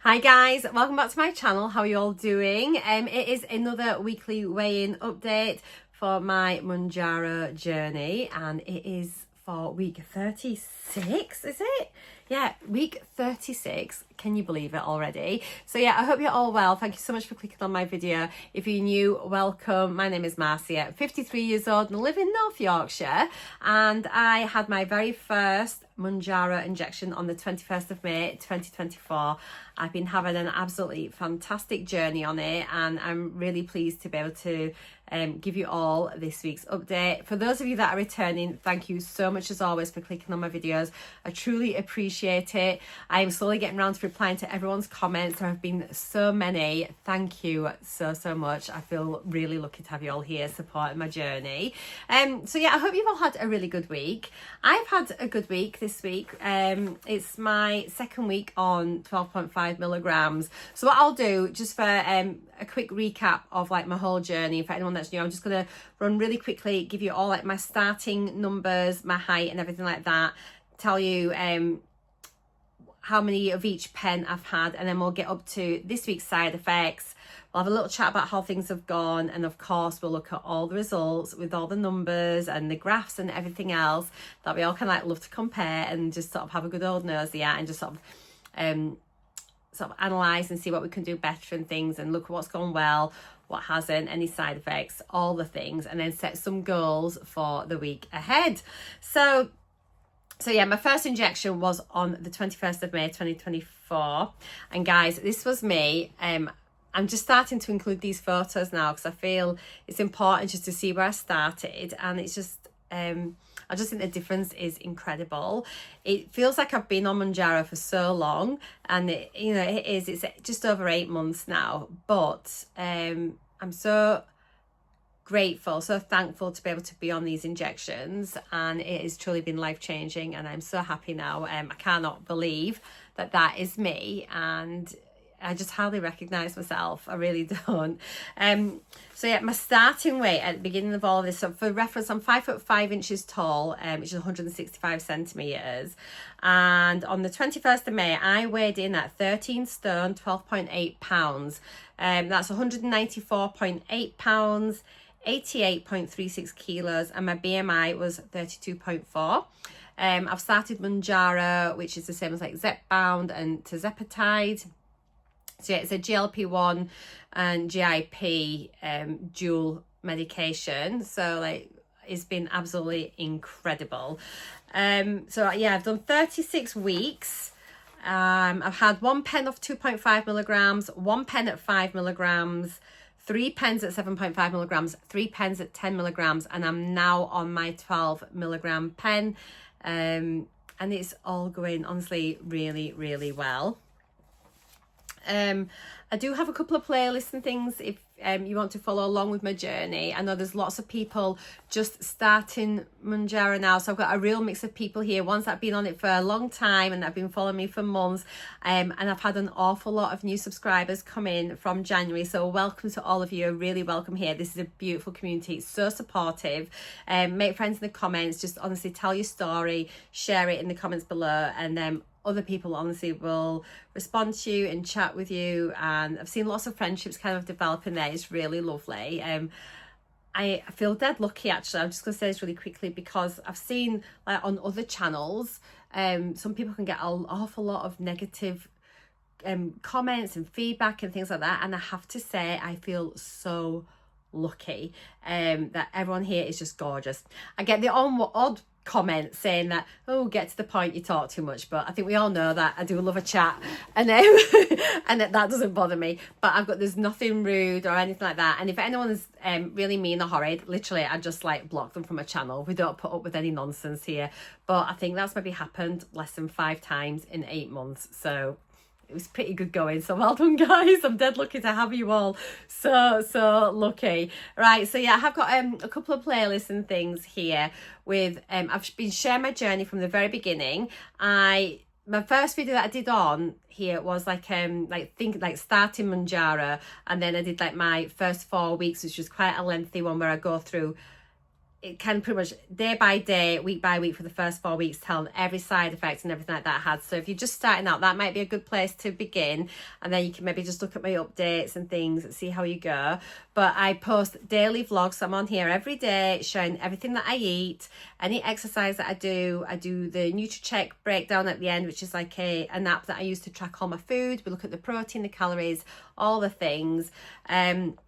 Hi guys, welcome back to my channel. How are you all doing? It is another weekly weigh-in update for my Mounjaro journey, and it is for week 36, is it? Yeah, week 36. Can you believe it already? So yeah, I hope you're all well. Thank you so much for clicking on my video. If you're new, welcome. My name is Marcia, 53 years old and live in North Yorkshire. And I had my very first Mounjaro injection on the 21st of May 2024. I've been having an absolutely fantastic journey on it, and I'm really pleased to be able to give you all this week's update. For those of you that are returning, thank you so much as always for clicking on my videos. I truly appreciate it. I am slowly getting around to replying to everyone's comments. There have been so many. Thank you so much. I feel really lucky to have you all here supporting my journey. So yeah, I hope you've all had a really good week. I've had a good week this week. It's my second week on 12.5 milligrams. So what I'll do, just for a quick recap of like my whole journey, for anyone that's new, I'm just going to run really quickly, give you all like my starting numbers, my height and everything like that, tell you how many of each pen I've had, and then we'll get up to this week's side effects. We'll have a little chat about how things have gone, and of course we'll look at all the results with all the numbers and the graphs and everything else that we all kind of like love to compare and just sort of have a good old nosy at, and just sort of analyze and see what we can do better and things, and look at what's gone well, what hasn't, any side effects, all the things, and then set some goals for the week ahead. So yeah, my first injection was on the 21st of May 2024, and guys, this was me. I'm just starting to include these photos now because I feel it's important just to see where I started, and it's just I just think the difference is incredible. It feels like I've been on Mounjaro for so long, and it's just over 8 months now, but I'm so grateful, so thankful to be able to be on these injections, and it has truly been life-changing, and I'm so happy now. I cannot believe that is me, and I just hardly recognise myself. I really don't. So yeah, my starting weight at the beginning of all this, so for reference, I'm 5'5" tall, which is 165 centimetres, and on the 21st of May I weighed in at 13 stone 12.8 pounds. That's 194.8 pounds, 88.36 kilos, and my BMI was 32.4. I've started Mounjaro, which is the same as like Zepbound and tirzepatide. So yeah, it's a GLP-1 and GIP dual medication. So like, it's been absolutely incredible. So yeah, I've done 36 weeks. I've had 1 pen of 2.5 milligrams, 1 pen at 5 milligrams, 3 pens at 7.5 milligrams, 3 pens at 10 milligrams, and I'm now on my 12 milligram pen. And it's all going honestly really well. I do have a couple of playlists and things if you want to follow along with my journey. I know there's lots of people just starting Mounjaro now, so I've got a real mix of people here, ones that have been on it for a long time and that have been following me for months, and I've had an awful lot of new subscribers come in from January, so welcome to all of you. Really welcome here. This is a beautiful community, it's so supportive. Make friends in the comments, just honestly tell your story, share it in the comments below, and then other people honestly will respond to you and chat with you, and I've seen lots of friendships kind of developing there. It's really lovely. I feel dead lucky actually. I'm just going to say this really quickly because I've seen like on other channels some people can get an awful lot of negative comments and feedback and things like that, and I have to say I feel so lucky that everyone here is just gorgeous. I get the odd comment saying that, oh, get to the point, you talk too much, but I think we all know that I do love a chat, and and that doesn't bother me. But there's nothing rude or anything like that, and if anyone's really mean or horrid, literally I just like block them from my channel. We don't put up with any nonsense here, but I think that's maybe happened less than 5 times in 8 months, so it was pretty good going. So well done guys, I'm dead lucky to have you all, so lucky. Right, so yeah, I have got a couple of playlists and things here with I've been sharing my journey from the very beginning. My first video that I did on here was like starting Mounjaro, and then I did like my first 4 weeks, which was quite a lengthy one where I go through it can pretty much day by day, week by week for the first 4 weeks tell every side effect and everything like that I had. So if you're just starting out, that might be a good place to begin, and then you can maybe just look at my updates and things and see how you go. But I post daily vlogs, so I'm on here every day showing everything that I eat, any exercise that I do the NUTRACHECK breakdown at the end, which is like an app that I use to track all my food. We look at the protein, the calories, all the things, and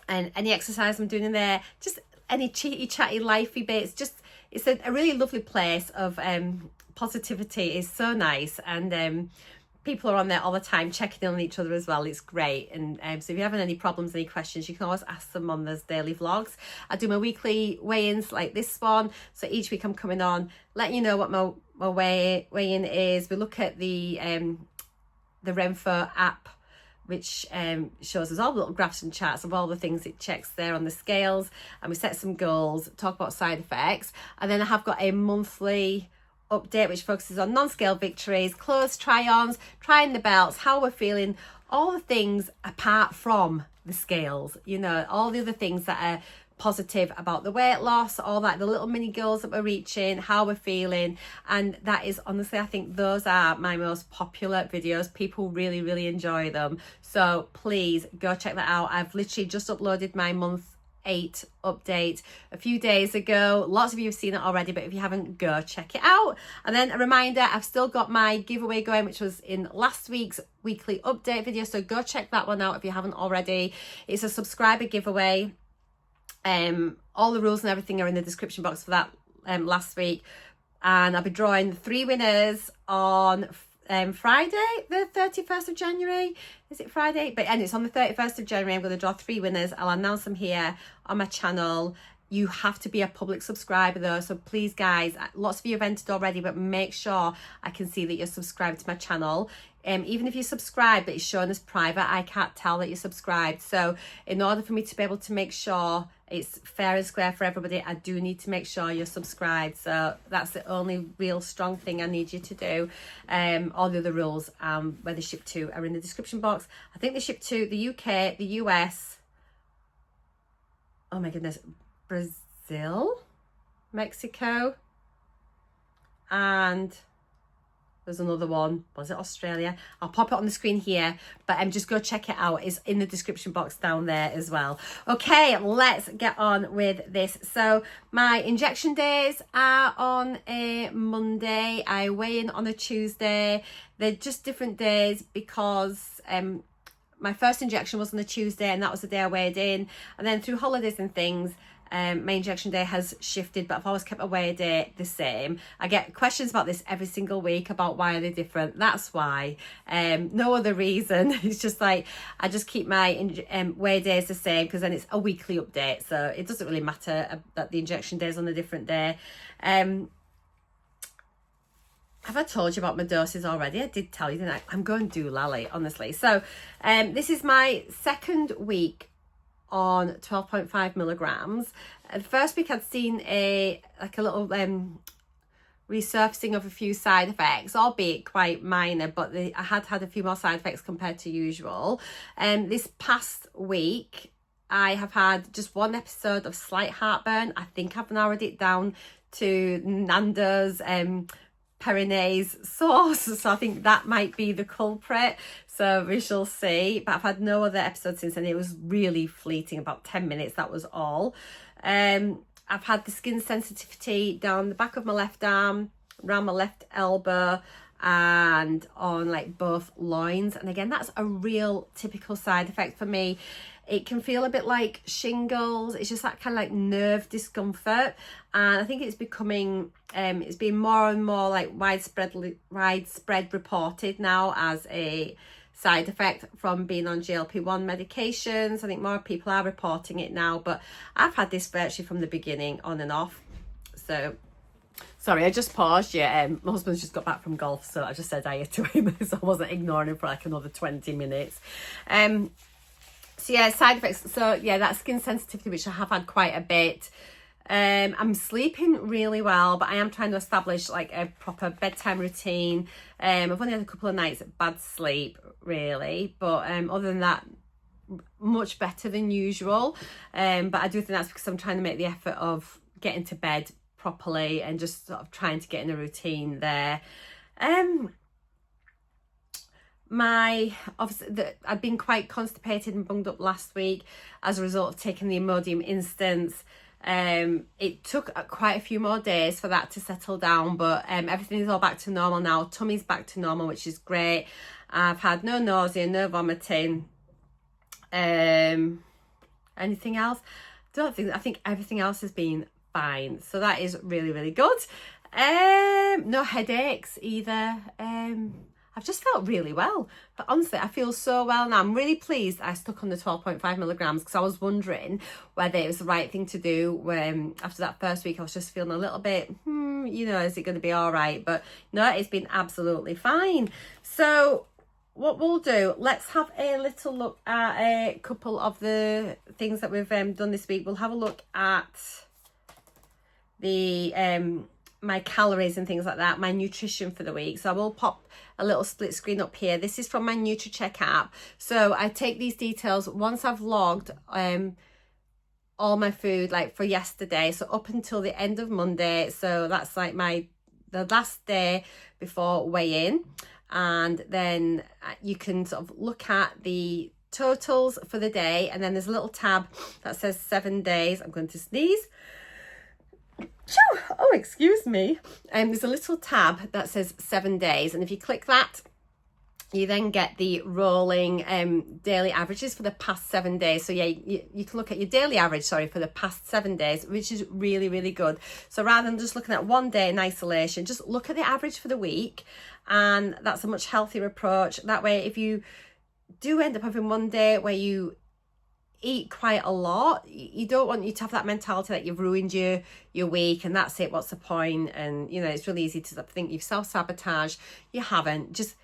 any exercise I'm doing in there, just any chatty lifey bits. Just, it's a really lovely place of positivity. It's so nice, and people are on there all the time checking in on each other as well. It's great. And so if you're having any problems, any questions, you can always ask them on those daily vlogs. I do my weekly weigh-ins like this one, so each week I'm coming on letting you know what my weigh-in is. We look at the RENPHO app, which shows us all the little graphs and charts of all the things it checks there on the scales, and we set some goals, talk about side effects. And then I have got a monthly update which focuses on non-scale victories, clothes try-ons, trying the belts, how we're feeling, all the things apart from the scales, you know, all the other things that are positive about the weight loss, all that, the little mini goals that we're reaching, how we're feeling. And that is, honestly, I think those are my most popular videos. People really enjoy them, so please go check that out. I've literally just uploaded my month 8 update a few days ago. Lots of you have seen it already, but if you haven't, go check it out. And then a reminder, I've still got my giveaway going, which was in last week's weekly update video, so go check that one out if you haven't already. It's a subscriber giveaway. All the rules and everything are in the description box for that last week, and I'll be drawing 3 winners on Friday the 31st of January. Is it Friday? And it's on the 31st of January. I'm going to draw 3 winners. I'll announce them here on my channel. You have to be a public subscriber though, so please guys, lots of you have entered already, but make sure I can see that you're subscribed to my channel. Even if you subscribe but it's shown as private, I can't tell that you're subscribed. So in order for me to be able to make sure it's fair and square for everybody, I do need to make sure you're subscribed. So that's the only real strong thing I need you to do. All the other rules where they ship to are in the description box. I think they ship to the UK, the US, oh my goodness, Brazil, Mexico, and there's another one. Was it Australia? I'll pop it on the screen here, but just go check it out. It's in the description box down there as well. Okay, let's get on with this. So my injection days are on a Monday. I weigh in on a Tuesday. They're just different days because my first injection was on a Tuesday, and that was the day I weighed in. And then through holidays and things, my injection day has shifted, but I've always kept my weigh day the same. I get questions about this every single week about why are they different. That's why, no other reason. It's just like I just keep my weigh days the same, because then it's a weekly update, so it doesn't really matter that the injection day is on a different day. Have I told you about my doses already? I did tell you, didn't I? I'm going doolally, honestly. So this is my second week on 12.5 milligrams. The first week I'd seen a little resurfacing of a few side effects, albeit quite minor, but I had a few more side effects compared to usual. This past week I have had just one episode of slight heartburn. I think I've narrowed it down to Nando's Perinese sauce, so I think that might be the culprit, so we shall see. But I've had no other episode since, and it was really fleeting, about 10 minutes, that was all. I've had the skin sensitivity down the back of my left arm, around my left elbow, and on like both loins, and again that's a real typical side effect for me. It can feel a bit like shingles. It's just that kind of like nerve discomfort, and I think it's becoming it's been more and more like widespread reported now as a side effect from being on GLP-1 medications. I think more people are reporting it now, but I've had this virtually from the beginning, on and off. So sorry, I just paused you. My husband's just got back from golf, so I just said hi to him, so I wasn't ignoring him for like another 20 minutes. So yeah, side effects. So yeah, that skin sensitivity, which I have had quite a bit. I'm sleeping really well, but I am trying to establish like a proper bedtime routine. I've only had a couple of nights of bad sleep, really, but other than that, much better than usual. But I do think that's because I'm trying to make the effort of getting to bed properly and just sort of trying to get in a routine there. I've been quite constipated and bunged up last week as a result of taking the Imodium Instance. It took quite a few more days for that to settle down, but everything is all back to normal now. Tummy's back to normal, which is great. I've had no nausea, no vomiting. Anything else? I think everything else has been fine, so that is really, really good. No headaches either. I've just felt really well, but honestly I feel so well now. I'm really pleased I stuck on the 12.5 milligrams, because I was wondering whether it was the right thing to do when after that first week I was just feeling a little bit you know, is it going to be all right? But no, it's been absolutely fine. So what we'll do, let's have a little look at a couple of the things that we've done this week. We'll have a look at the my calories and things like that, my nutrition for the week. So I will pop a little split screen up here. This is from my NUTRACHECK app. So I take these details once I've logged all my food, like for yesterday, so up until the end of Monday. So that's like the last day before weigh-in, and then you can sort of look at the totals for the day, and then there's a little tab that says 7 days. I'm going to sneeze. Oh, excuse me. There's a little tab that says 7 days, and if you click that, you then get the rolling daily averages for the past 7 days. So yeah, you can look at your daily average, for the past 7 days, which is really, really good. So rather than just looking at 1 day in isolation, just look at the average for the week, and that's a much healthier approach. That way, if you do end up having 1 day where you eat quite a lot, you don't want you to have that mentality that you've ruined your week and that's it, what's the point? And you know, it's really easy to think you've self-sabotaged. You haven't. Just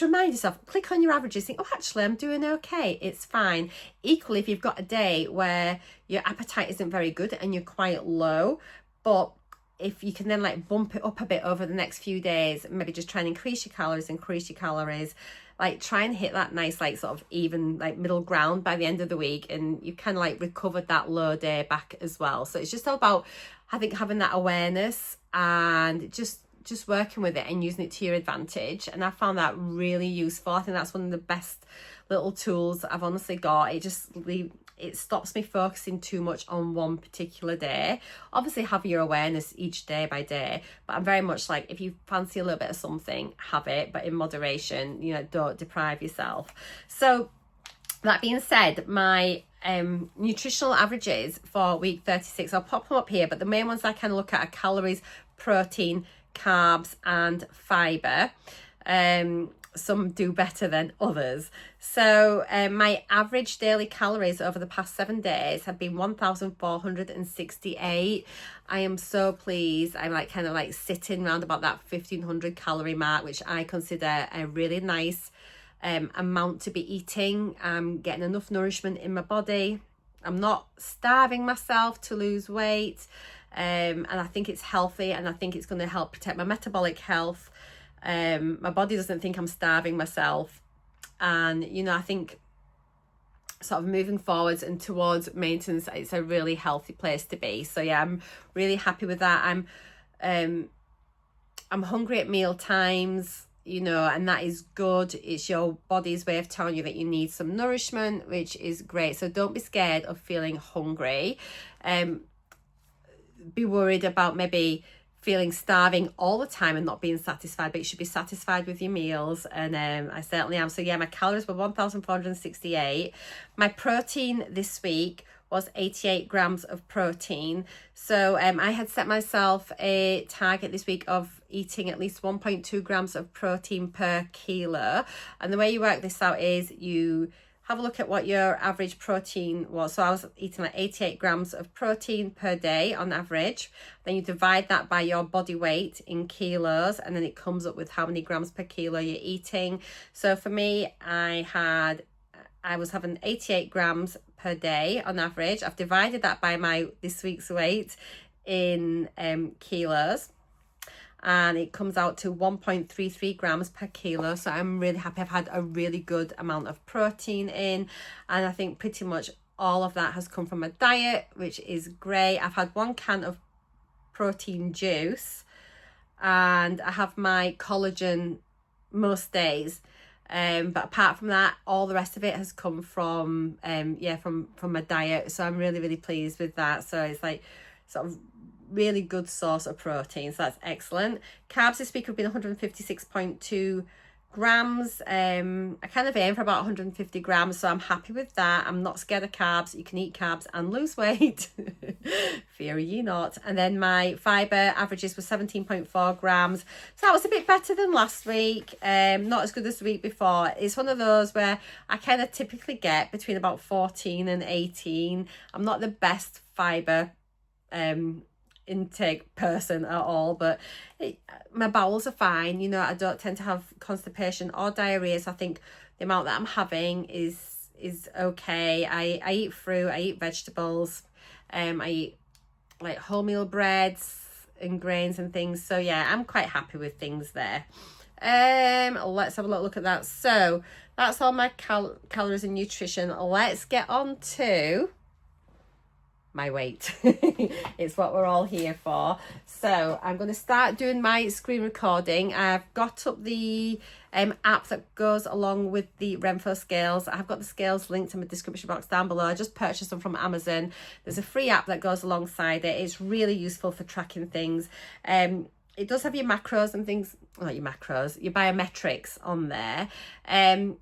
remind yourself, click on your averages, think, oh, actually I'm doing okay, it's fine. Equally, if you've got a day where your appetite isn't very good and you're quite low, but if you can then like bump it up a bit over the next few days, maybe just try and increase your calories, like try and hit that nice like sort of even like middle ground by the end of the week, and you kind of like recovered that low day back as well. So it's just all about, I think, having that awareness and just working with it and using it to your advantage. And I found that really useful. I think that's one of the best little tools I've honestly got. It stops me focusing too much on one particular day. Obviously have your awareness each day by day, but I'm very much like, if you fancy a little bit of something, have it, but in moderation, you know, don't deprive yourself. So that being said, my nutritional averages for week 36, I'll pop them up here, but the main ones I kind of look at are calories, protein, carbs and fiber. Some do better than others. So my average daily calories over the past 7 days have been 1,468. I am so pleased. I'm like kind of like sitting around about that 1,500 calorie mark, which I consider a really nice amount to be eating. I'm getting enough nourishment in my body. I'm not starving myself to lose weight. And I think it's healthy, and I think it's going to help protect my metabolic health. My body doesn't think I'm starving myself, and you know, I think sort of moving forwards and towards maintenance, it's a really healthy place to be. So yeah, I'm really happy with that. I'm hungry at meal times, you know, and that is good. It's your body's way of telling you that you need some nourishment, which is great. So don't be scared of feeling hungry. Be worried about maybe feeling starving all the time and not being satisfied, but you should be satisfied with your meals, and I certainly am. So yeah, my calories were 1,468. My protein this week was 88 grams of protein. So I had set myself a target this week of eating at least 1.2 grams of protein per kilo, and the way you work this out is you have a look at what your average protein was. So I was eating like 88 grams of protein per day on average. Then you divide that by your body weight in kilos, and then it comes up with how many grams per kilo you're eating. So for me, I was having 88 grams per day on average. I've divided that by my this week's weight in kilos. and it comes out to 1.33 grams per kilo. So I'm really happy. I've had a really good amount of protein in, and I think pretty much all of that has come from a diet, which is great. I've had 1 can of protein juice, and I have my collagen most days. But apart from that, all the rest of it has come from from my diet. So I'm really, really pleased with that. So it's like sort of really good source of protein. So that's excellent. Carbs this week have been 156.2 grams. I kind of aim for about 150 grams, so I'm happy with that. I'm not scared of carbs. You can eat carbs and lose weight. Fear ye not. And then my fiber averages were 17.4 grams, so that was a bit better than last week. Not as good as the week before. It's one of those where I kind of typically get between about 14 and 18. I'm not the best fiber intake person at all, but my bowels are fine. You know, I don't tend to have constipation or diarrhea, so I think the amount that I'm having is okay. I eat fruit, I eat vegetables, I eat like wholemeal breads and grains and things. So yeah, I'm quite happy with things there. Let's have a look at that. So that's all my calories and nutrition. Let's get on to my weight. It's what we're all here for. So I'm going to start doing my screen recording. I've got up the app that goes along with the RENPHO scales. I've got the scales linked in the description box down below. I just purchased them from Amazon. There's a free app that goes alongside it. It's really useful for tracking things. It does have your macros and things, not your macros, your biometrics on there.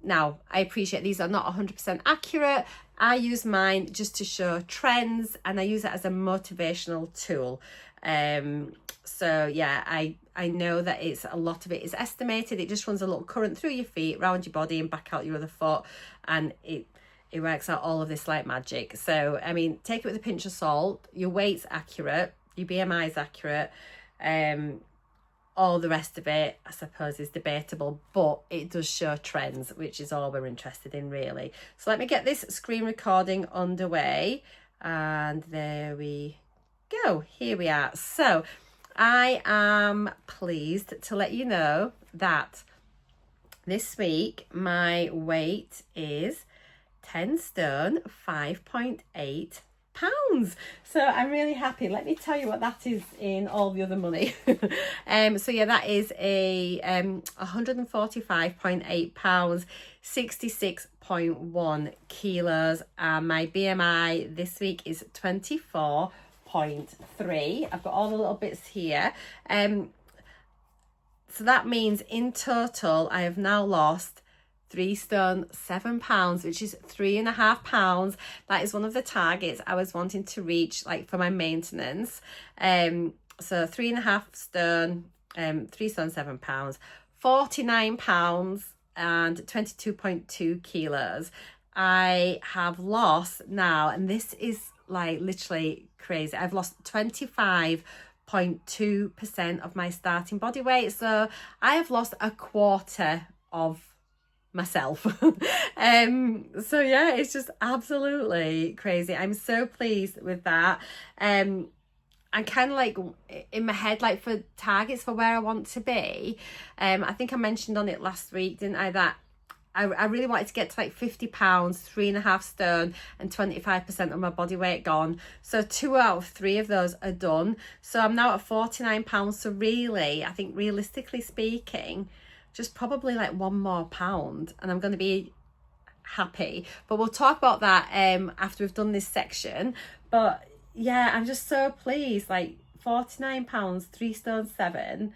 Now, I appreciate these are not 100% accurate. I use mine just to show trends, and I use it as a motivational tool. So yeah, I know that a lot of it is estimated. It just runs a little current through your feet, around your body and back out your other foot, and it works out all of this like magic. So, I mean, take it with a pinch of salt. Your weight's accurate, your BMI is accurate. All the rest of it, I suppose, is debatable, but it does show trends, which is all we're interested in, really. So let me get this screen recording underway, and there we go. Here we are. So I am pleased to let you know that this week my weight is 10 stone 5.8 pounds. So I'm really happy. Let me tell you what that is in all the other money. So yeah, that is a 145.8 pounds, 66.1 kilos, and my BMI this week is 24.3. I've got all the little bits here. So that means in total I have now lost 3 stone 7 pounds, which is 3.5 pounds. That is one of the targets I was wanting to reach, like for my maintenance. So 3.5 stone, 3 stone 7 pounds, 49 pounds and 22.2 kilos. I have lost now, and this is like literally crazy, I've lost 25.2% of my starting body weight. So I have lost a quarter of myself. So yeah, it's just absolutely crazy. I'm so pleased with that. I'm kind of like in my head, like for targets for where I want to be. I think I mentioned on it last week, didn't I, that I really wanted to get to like 50 pounds, 3.5 stone, and 25% of my body weight gone. So 2 out of 3 of those are done. So I'm now at 49 pounds. So really, I think realistically speaking, just probably like 1 more pound and I'm going to be happy. But we'll talk about that after we've done this section. But yeah, I'm just so pleased. Like 49 pounds, 3 stone 7,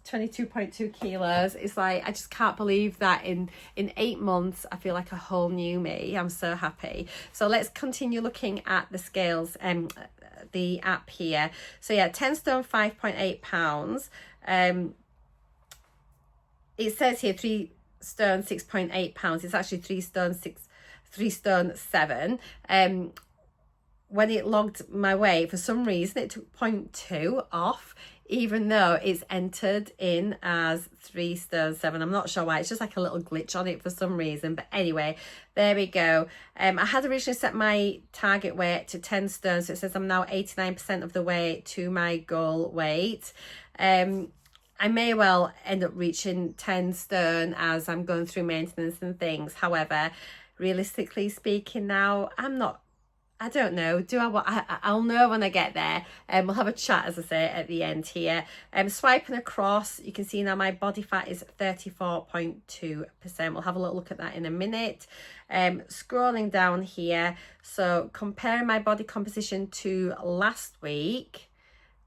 22.2 kilos. It's like, I just can't believe that in 8 months I feel like a whole new me. I'm so happy. So let's continue looking at the scales, the app here. So yeah, 10 stone 5.8 pounds. It says here 3 stone 6.8 pounds. It's actually 3 stone 7. When it logged my weight, for some reason it took 0.2 off, even though it's entered in as 3 stone 7. I'm not sure why. It's just like a little glitch on it for some reason. But anyway, there we go. I had originally set my target weight to 10 stone. So it says I'm now 89% of the way to my goal weight. I may well end up reaching 10 stone as I'm going through maintenance and things. However, realistically speaking now, I don't know. I'll know when I get there. We'll have a chat, as I say, at the end here. Swiping across, you can see now my body fat is 34.2%. We'll have a little look at that in a minute. Scrolling down here, so comparing my body composition to last week.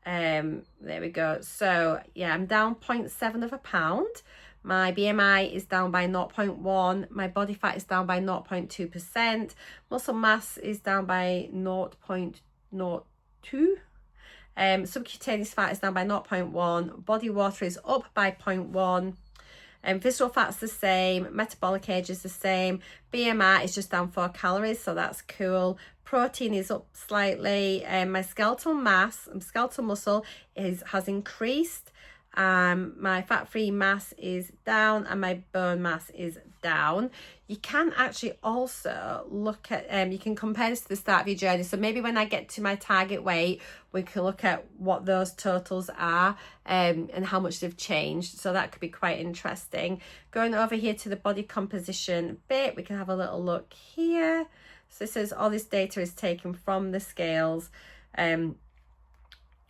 There we go. So yeah, I'm down 0.7 of a pound. My BMI is down by 0.1. My body fat is down by 0.2%. Muscle mass is down by 0.02. Subcutaneous fat is down by 0.1. Body water is up by 0.1. Visceral fat's the same. Metabolic age is the same. BMI is just down 4 calories, so that's cool. Protein is up slightly. My skeletal mass, skeletal muscle has increased. My fat-free mass is down and my bone mass is down. You can actually also look at, you can compare this to the start of your journey. So maybe when I get to my target weight, we can look at what those totals are and how much they've changed. So that could be quite interesting. Going over here to the body composition bit, we can have a little look here. So it says all this data is taken from the scales. And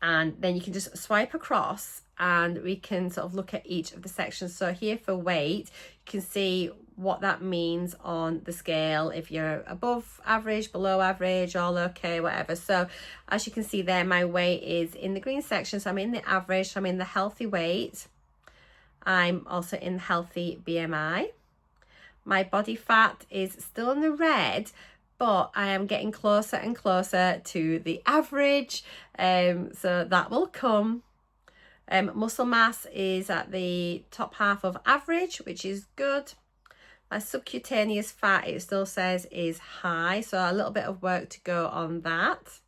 then you can just swipe across and we can sort of look at each of the sections. So here for weight, you can see what that means on the scale, if you're above average, below average, all okay, whatever. So as you can see there, my weight is in the green section. So I'm in the average, so I'm in the healthy weight. I'm also in healthy BMI. My body fat is still in the red, but I am getting closer and closer to the average. So that will come. Muscle mass is at the top half of average, which is good. My subcutaneous fat, it still says, is high, so a little bit of work to go on that.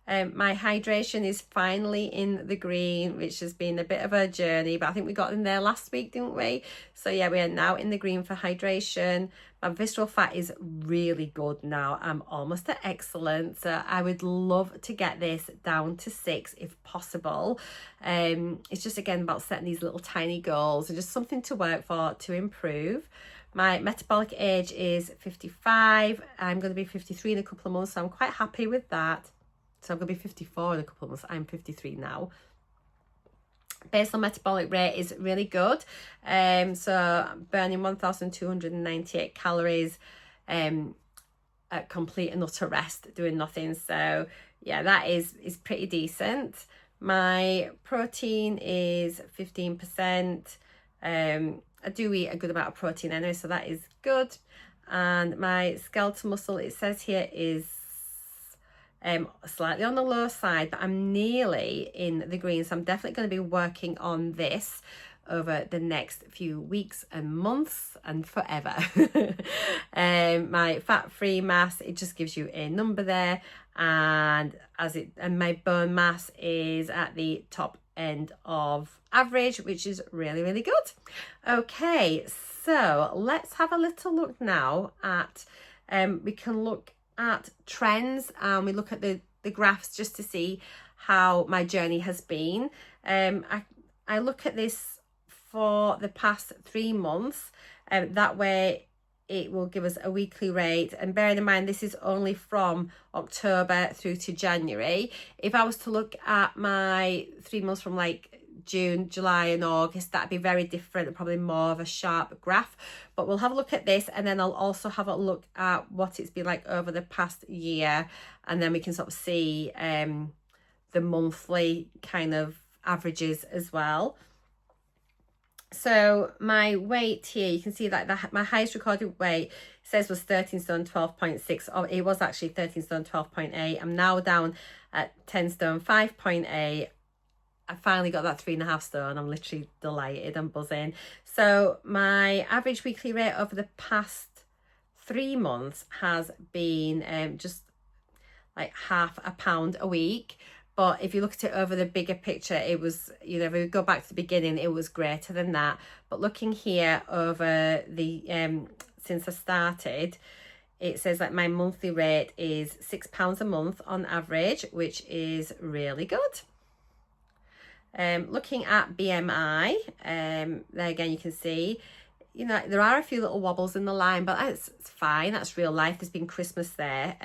My hydration is finally in the green, which has been a bit of a journey, but I think we got in there last week, didn't we? So yeah, we are now in the green for hydration. My visceral fat is really good now. I'm almost at excellent. So I would love to get this down to 6 if possible. It's just, again, about setting these little tiny goals and just something to work for to improve. My metabolic age is 55. I'm going to be 53 in a couple of months, so I'm quite happy with that. So I'm going to be 54 in a couple of months. I'm 53 now. Basal metabolic rate is really good. So burning 1,298 calories at complete and utter rest, doing nothing. So yeah, that is pretty decent. My protein is 15%. I do eat a good amount of protein anyway, so that is good. And my skeletal muscle, it says here, is slightly on the low side, but I'm nearly in the green, so I'm definitely going to be working on this over the next few weeks and months and forever. My fat-free mass, it just gives you a number there, and my bone mass is at the top end of average, which is really, really good. Okay, so let's have a little look now at we can look at trends, and we look at the graphs just to see how my journey has been. I look at this for the past 3 months, that way it will give us a weekly rate, and bearing in mind this is only from October through to January. If I was to look at my 3 months from like June, July and August, that'd be very different, probably more of a sharp graph. But we'll have a look at this, and then I'll also have a look at what it's been like over the past year, and then we can sort of see the monthly kind of averages as well. So my weight here, you can see that my highest recorded weight says was 13 stone 12.6. Oh, it was actually 13 stone 12.8. I'm now down at 10 stone 5.8. I finally got that 3.5 stone. I'm literally delighted. I'm buzzing. So my average weekly rate over the past 3 months has been just like £0.5 pound a week. But if you look at it over the bigger picture, it was, you know, if we go back to the beginning, it was greater than that. But looking here over the, since I started, it says that my monthly rate is £6 a month on average, which is really good. Looking at BMI, there again you can see, you know, there are a few little wobbles in the line, but it's fine. That's real life. There's been Christmas there.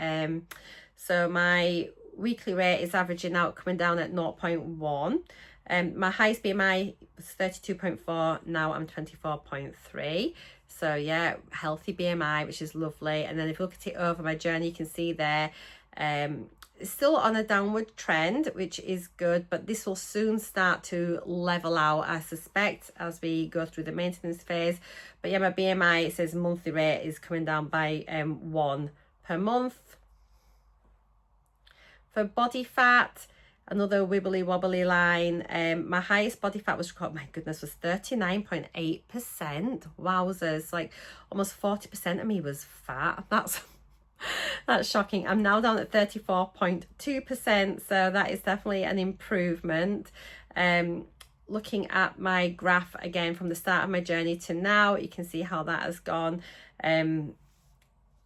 So my weekly rate is averaging out, coming down at 0.1. My highest BMI was 32.4. Now I'm 24.3. So yeah, healthy BMI, which is lovely. And then if you look at it over my journey, you can see there, it's still on a downward trend, which is good, but this will soon start to level out, I suspect, as we go through the maintenance phase. But yeah, my BMI, it says monthly rate is coming down by 1 per month. For body fat, another wibbly wobbly line. My highest body fat was, oh my goodness, was 39.8%. Wowzers, like almost 40% of me was fat. That's shocking. I'm now down at 34.2%, so that is definitely an improvement. Looking at my graph again from the start of my journey to now, you can see how that has gone.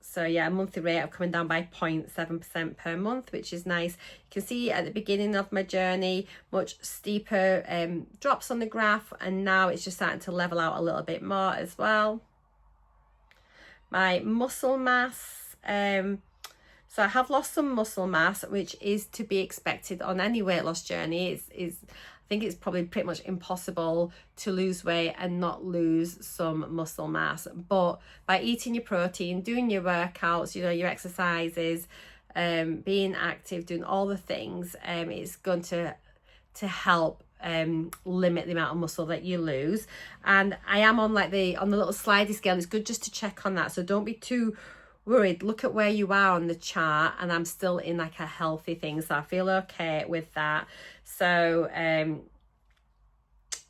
So yeah, a monthly rate of coming down by 0.7% per month, which is nice. You can see at the beginning of my journey, much steeper drops on the graph, and now it's just starting to level out a little bit more as well. My muscle mass, so I have lost some muscle mass, which is to be expected on any weight loss journey. I think it's probably pretty much impossible to lose weight and not lose some muscle mass. But by eating your protein, doing your workouts, you know, your exercises, being active, doing all the things, it's going to help limit the amount of muscle that you lose. And I am on on the little slidey scale. It's good just to check on that, so don't be too worried. Look at where you are on the chart, and I'm still in like a healthy thing, so I feel okay with that. So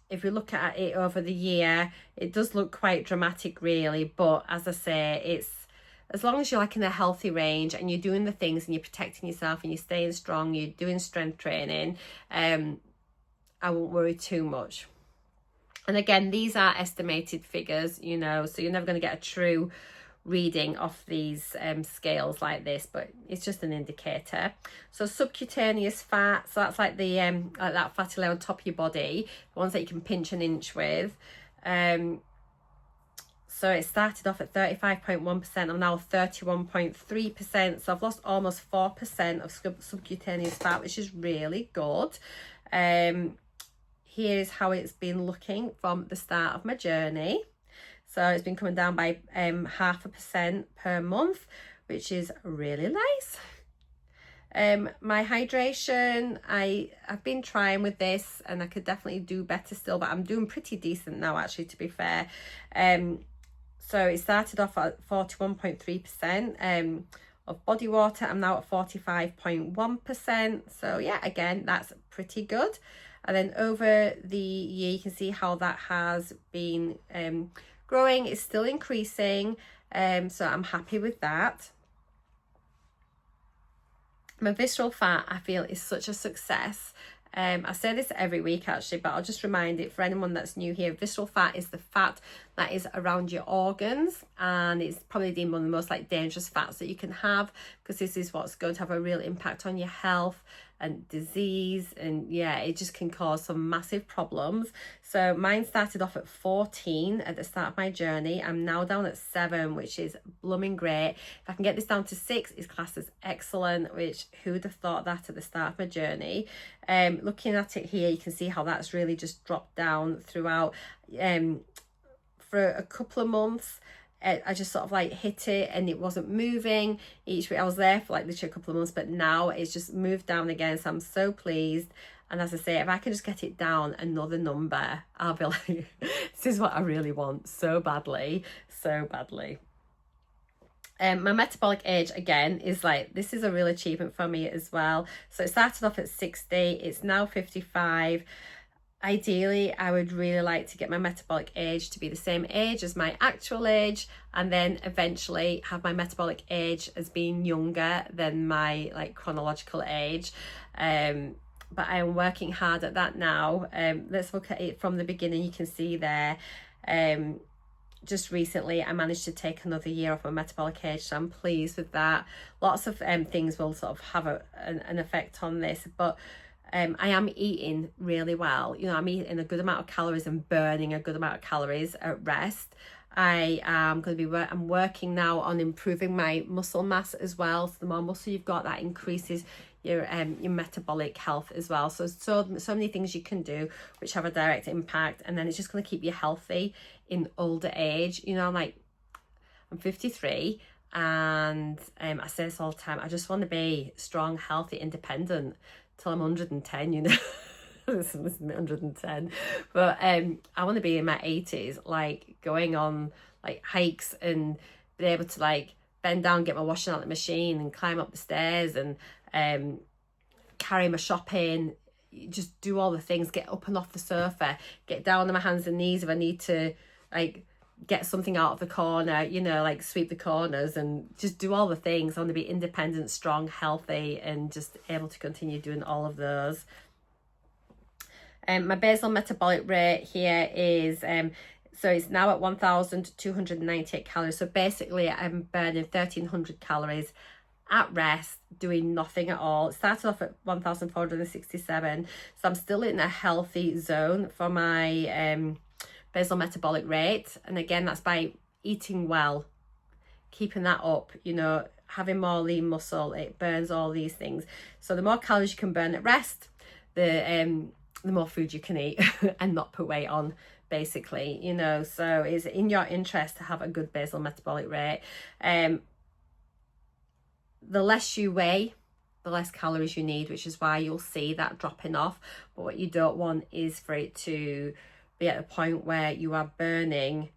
if we look at it over the year, it does look quite dramatic really, but as I say, it's as long as you're like in a healthy range and you're doing the things and you're protecting yourself and you're staying strong, you're doing strength training, I won't worry too much. And again, these are estimated figures, you know, so you're never going to get a true reading off these scales like this, but it's just an indicator. So subcutaneous fat, so that's like the like that fatty layer on top of your body, the ones that you can pinch an inch with. So it started off at 35.1%. I'm now 31.3%. So I've lost almost 4% of subcutaneous fat, which is really good. Here's how it's been looking from the start of my journey. So it's been coming down by 0.5% per month, which is really nice. My hydration, I've been trying with this, and I could definitely do better still, but I'm doing pretty decent now actually, to be fair. So it started off at 41.3% of body water. I'm now at 45.1%. So yeah, again, that's pretty good. And then over the year, you can see how that has been growing. It's still increasing, so I'm happy with that. My visceral fat, I feel, is such a success. I say this every week actually, but I'll just remind it for anyone that's new here. Visceral fat is the fat that is around your organs, and it's probably deemed one of the most like dangerous fats that you can have, because this is what's going to have a real impact on your health and disease, and yeah, it just can cause some massive problems. So mine started off at 14 at the start of my journey. I'm now down at 7, which is blooming great. If I can get this down to 6, it's classed as excellent, which who would have thought that at the start of my journey. Looking at it here, you can see how that's really just dropped down throughout. For a couple of months, I just sort of like hit it and it wasn't moving each week. I was there for like literally a couple of months, but now it's just moved down again, so I'm so pleased. And as I say, if I can just get it down another number, I'll be like, this is what I really want so badly, so badly. My metabolic age, again, is like, this is a real achievement for me as well. So it started off at 60, it's now 55. Ideally, I would really like to get my metabolic age to be the same age as my actual age, and then eventually have my metabolic age as being younger than my like chronological age. But I am working hard at that now. Let's look at it from the beginning. You can see there, just recently I managed to take another year off my metabolic age, so I'm pleased with that. Lots of things will sort of have an effect on this, but I am eating really well. You know, I'm eating a good amount of calories and burning a good amount of calories at rest. I am going to be I'm working now on improving my muscle mass as well. So the more muscle you've got, that increases your metabolic health as well. So many things you can do which have a direct impact, and then it's just going to keep you healthy in older age. You know, I'm 53, and I say this all the time, I just want to be strong, healthy, independent till I'm 110, you know. Listen, 110, but I want to be in my 80s, like going on like hikes and be able to like bend down, get my washing out of the machine and climb up the stairs and carry my shopping, just do all the things, get up and off the sofa, get down on my hands and knees if I need to, like get something out of the corner, you know, like sweep the corners and just do all the things. I want to be independent, strong, healthy, and just able to continue doing all of those. My basal metabolic rate here is so it's now at 1,298 calories. So basically I'm burning 1,300 calories at rest, doing nothing at all. It started off at 1,467, so I'm still in a healthy zone for my basal metabolic rate. And again, that's by eating well, keeping that up, you know, having more lean muscle. It burns all these things. So the more calories you can burn at rest, the more food you can eat and not put weight on, basically, you know. So it's in your interest to have a good basal metabolic rate. The less you weigh, the less calories you need, which is why you'll see that dropping off. But what you don't want is for it to be at a point where you are burning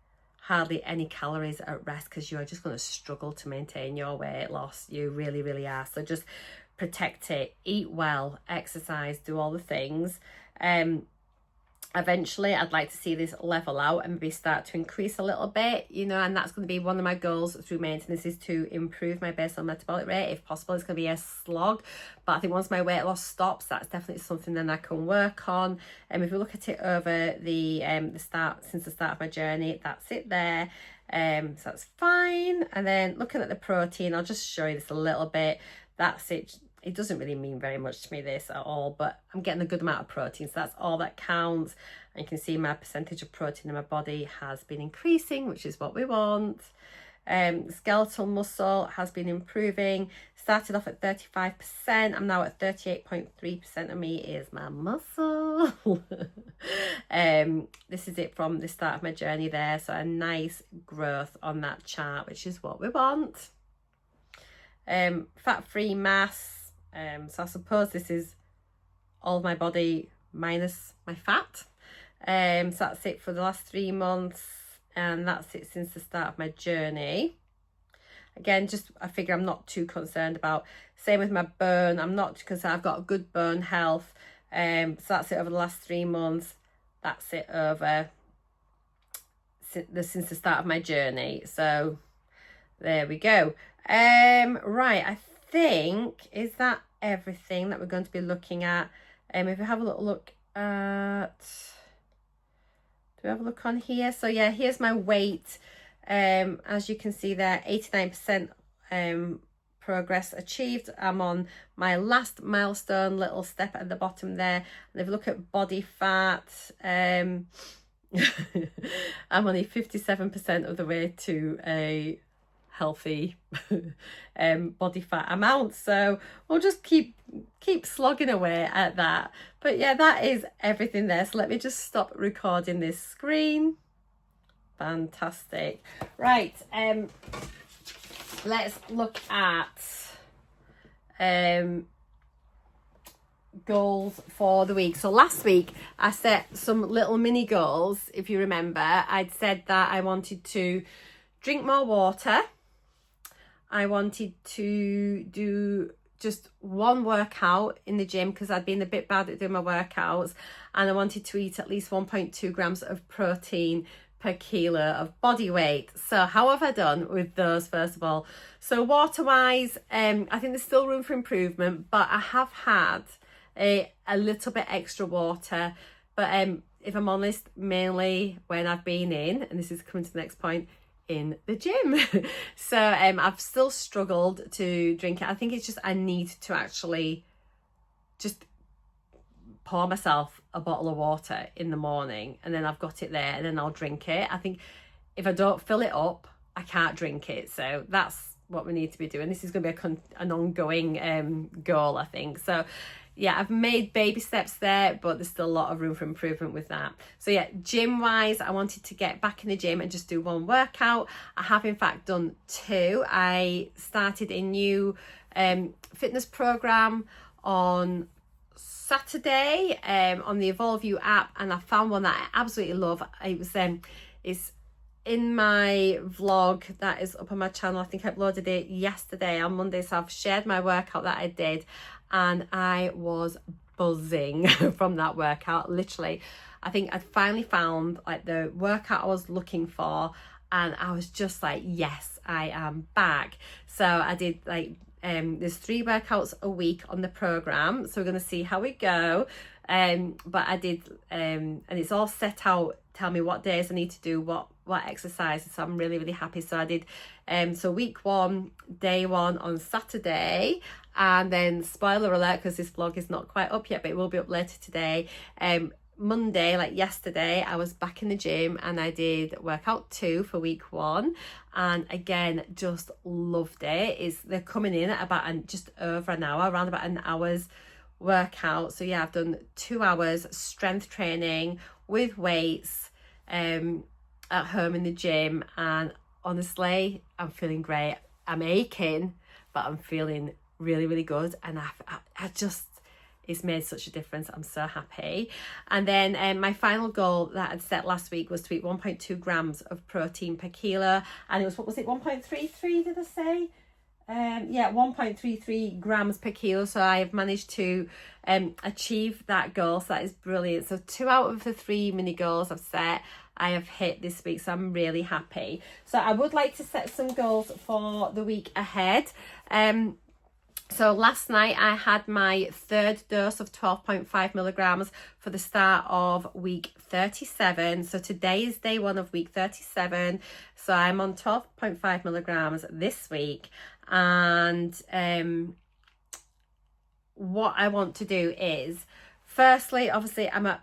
hardly any calories at rest, because you are just going to struggle to maintain your weight loss. You really, really are. So just protect it, eat well, exercise, do all the things. Eventually I'd like to see this level out and maybe start to increase a little bit, you know, and that's going to be one of my goals through maintenance, is to improve my basal metabolic rate. If possible, it's going to be a slog, but I think once my weight loss stops, that's definitely something then I can work on. And if we look at it over the since the start of my journey, that's it there. So that's fine. And then looking at the protein, I'll just show you this a little bit. That's it. It doesn't really mean very much to me, this at all, but I'm getting a good amount of protein, so that's all that counts. And you can see my percentage of protein in my body has been increasing, which is what we want. Skeletal muscle has been improving. Started off at 35%. I'm now at 38.3% of me is my muscle. This is it from the start of my journey there. So a nice growth on that chart, which is what we want. Fat-free mass. So I suppose this is all of my body minus my fat. So that's it for the last 3 months, and that's it since the start of my journey. Again, just I figure I'm not too concerned about. Same with my bone, I'm not too concerned. I've got good bone health. So that's it over the last 3 months. That's it over since the start of my journey. So there we go. Right, I think, is that everything that we're going to be looking at? If we have a little look at, do we have a look on here? So yeah, here's my weight. As you can see there, 89% progress achieved. I'm on my last milestone, little step at the bottom there. And if you look at body fat, I'm only 57% of the way to a healthy body fat amount, so we'll just keep slogging away at that. But yeah, that is everything there. So let me just stop recording this screen. Fantastic. Right, let's look at goals for the week. So last week I set some little mini goals. If you remember, I'd said that I wanted to drink more water. I wanted to do just one workout in the gym because I'd been a bit bad at doing my workouts, and I wanted to eat at least 1.2 grams of protein per kilo of body weight. So how have I done with those, first of all? So water wise, I think there's still room for improvement, but I have had a little bit extra water. But if I'm honest, mainly when I've been in, and this is coming to the next point, in the gym. So I've still struggled to drink it. I think it's just I need to actually just pour myself a bottle of water in the morning, and then I've got it there, and then I'll drink it. I think if I don't fill it up, I can't drink it. So that's what we need to be doing. This is going to be an ongoing goal, I think. So yeah, I've made baby steps there, but there's still a lot of room for improvement with that. So yeah, gym wise, I wanted to get back in the gym and just do one workout. I have in fact done two. I started a new fitness program on Saturday on the Evolve You app, and I found one that I absolutely love. It was it's in my vlog that is up on my channel. I think I uploaded it yesterday on Monday, so I've shared my workout that I did, and I was buzzing from that workout. Literally, I think I finally found like the workout I was looking for, and I was just like, yes, I am back. So I did like there's 3 workouts a week on the program, so we're going to see how we go. But I did and it's all set out, tell me what days I need to do what exercises, so I'm really happy. So I did so week 1, day 1 on Saturday, and then spoiler alert, because this vlog is not quite up yet, but it will be up later today, Monday, like yesterday, I was back in the gym and I did workout 2 for week 1, and again just loved it. They're coming in at about just over an hour, around about an hour's workout. So yeah, I've done 2 hours strength training with weights at home in the gym, and honestly I'm feeling great. I'm aching, but I'm feeling really good, and I just, it's made such a difference. I'm so happy. And then my final goal that I'd set last week was to eat 1.2 grams of protein per kilo, and it was, what was it, 1.33 did I say? Yeah, 1.33 grams per kilo. So I have managed to achieve that goal, so that is brilliant. So 2 out of the 3 mini goals I've set, I have hit this week, so I'm really happy. So I would like to set some goals for the week ahead. So last night I had my 3rd dose of 12.5 milligrams for the start of week 37. So today is day 1 of week 37. So I'm on 12.5 milligrams this week. And what I want to do is, firstly, obviously I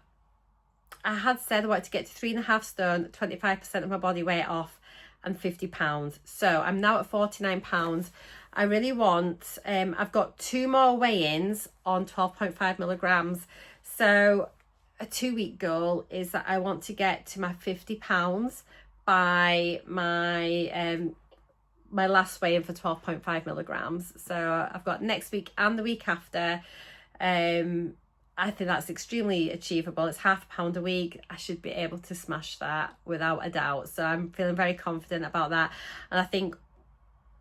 had said I wanted to get to 3.5 stone, 25% of my body weight off, and 50 pounds. So I'm now at 49 pounds. I really want, I've got 2 more weigh-ins on 12.5 milligrams. So a 2-week goal is that I want to get to my 50 pounds by my my last weigh-in for 12.5 milligrams. So I've got next week and the week after. I think that's extremely achievable. It's £0.5 a week. I should be able to smash that without a doubt. So I'm feeling very confident about that. And I think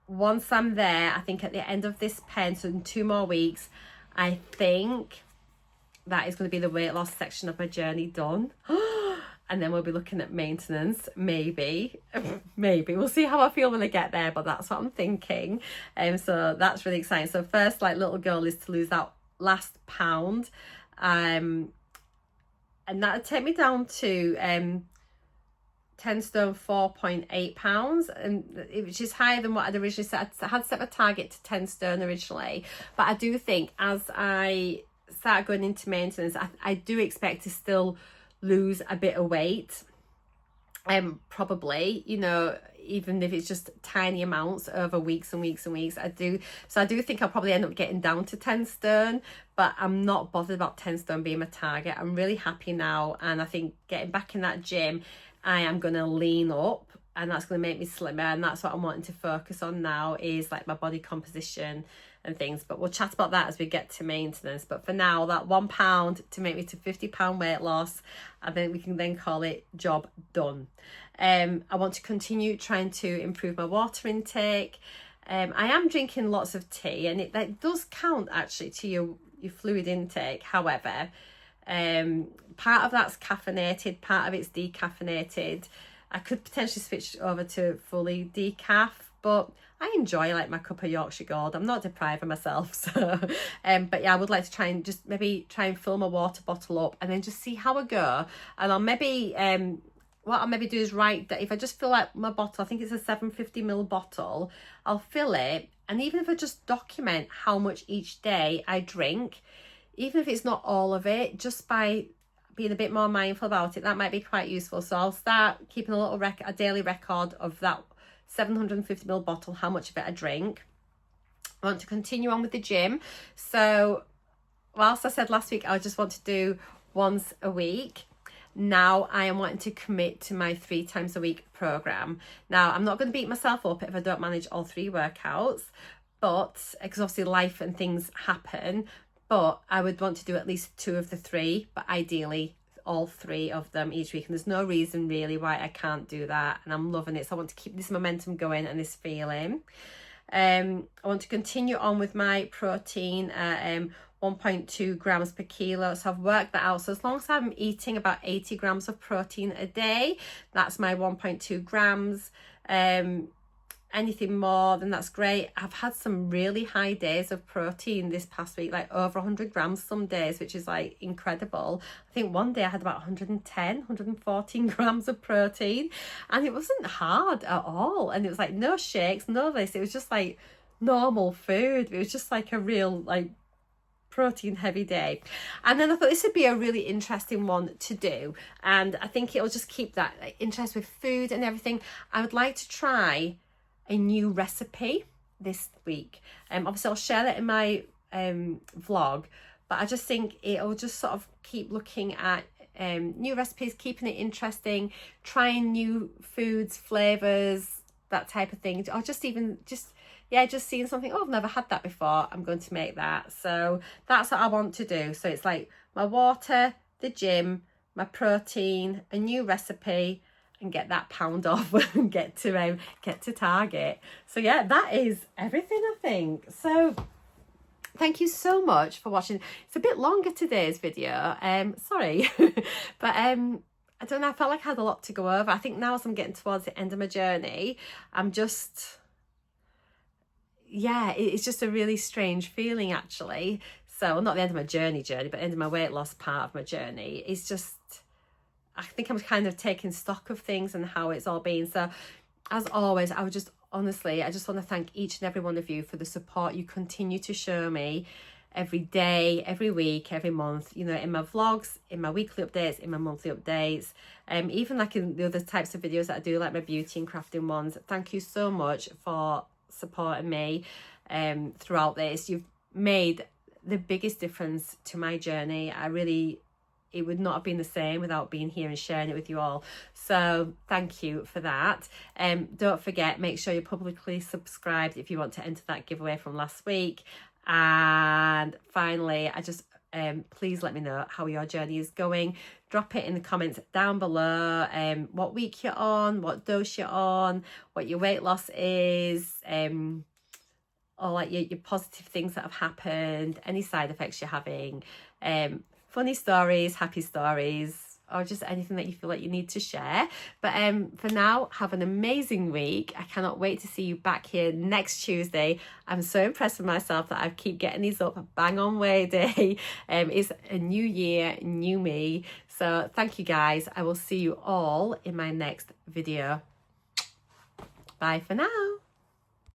once I'm there, I think at the end of this pen, so in 2 more weeks, I think that is going to be the weight loss section of my journey done. And then we'll be looking at maintenance, maybe. We'll see how I feel when I get there, but that's what I'm thinking. So that's really exciting. So first, like, little goal is to lose that last pound. And that'll take me down to 10 stone 4.8 pounds, and which is higher than what I'd originally set. I had set my target to 10 stone originally, but I do think as I start going into maintenance, I do expect to still lose a bit of weight, probably, you know, even if it's just tiny amounts over weeks and weeks and weeks. I do think I'll probably end up getting down to 10 stone, but I'm not bothered about 10 stone being my target. I'm really happy now, and I think getting back in that gym, I am going to lean up, and that's going to make me slimmer, and that's what I'm wanting to focus on now, is like my body composition and things. But we'll chat about that as we get to maintenance. But for now, that £1 to make me to £50 weight loss, I think we can then call it job done. I want to continue trying to improve my water intake. I am drinking lots of tea, and that does count actually to your fluid intake. However, part of that's caffeinated, part of it's decaffeinated. I could potentially switch over to fully decaf, but I enjoy like my cup of Yorkshire Gold. I'm not depriving myself, so but yeah, I would like to try and just maybe try and fill my water bottle up and then just see how I go. And I'll maybe what I'll maybe do is write that if I just fill out my bottle, I think it's a 750ml bottle, I'll fill it, and even if I just document how much each day I drink, even if it's not all of it, just by being a bit more mindful about it, that might be quite useful. So I'll start keeping a daily record of that 750ml bottle, how much of it I drink. I want to continue on with the gym. So whilst I said last week I just want to do once a week, now I am wanting to commit to my 3 times a week program. Now I'm not going to beat myself up if I don't manage all 3 workouts, but because obviously life and things happen, but I would want to do at least 2 of the 3, but ideally all 3 of them each week. And there's no reason really why I can't do that. And I'm loving it. So I want to keep this momentum going and this feeling. I want to continue on with my protein at 1.2 grams per kilo. So I've worked that out. So as long as I'm eating about 80 grams of protein a day, that's my 1.2 grams. Anything more than that's great. I've had some really high days of protein this past week, like over 100 grams some days, which is like incredible. I think one day I had about 114 grams of protein, and it wasn't hard at all. And it was like no shakes, no this. It was just like normal food. It was just like a real like protein heavy day. And then I thought this would be a really interesting one to do, and I think it'll just keep that like, interest with food and everything. I would like to try a new recipe this week. Obviously I'll share that in my vlog, but I just think it'll just sort of keep looking at new recipes, keeping it interesting, trying new foods, flavors, that type of thing, or just seeing something, oh, I've never had that before, I'm going to make that. So that's what I want to do. So it's like my water, the gym, my protein, a new recipe, and get that pound off and get to target. So yeah, that is everything, I think. So thank you so much for watching. It's a bit longer today's video, sorry. But I don't know, I felt like I had a lot to go over. I think now as I'm getting towards the end of my journey, I'm just, yeah, it's just a really strange feeling actually. So not the end of my journey, but end of my weight loss part of my journey. It's just, I think I'm kind of taking stock of things and how it's all been. So as always, I just want to thank each and every one of you for the support you continue to show me every day, every week, every month, you know, in my vlogs, in my weekly updates, in my monthly updates, even like in the other types of videos that I do, like my beauty and crafting ones. Thank you so much for supporting me throughout this. You've made the biggest difference to my journey. It would not have been the same without being here and sharing it with you all. So thank you for that. Don't forget, make sure you're publicly subscribed if you want to enter that giveaway from last week. And finally, I just please let me know how your journey is going. Drop it in the comments down below, what week you're on, what dose you're on, what your weight loss is, or like your positive things that have happened, any side effects you're having, funny stories, happy stories, or just anything that you feel like you need to share. But for now, have an amazing week. I cannot wait to see you back here next Tuesday. I'm so impressed with myself that I keep getting these up bang on weigh day. It's a new year, new me. So thank you guys. I will see you all in my next video. Bye for now.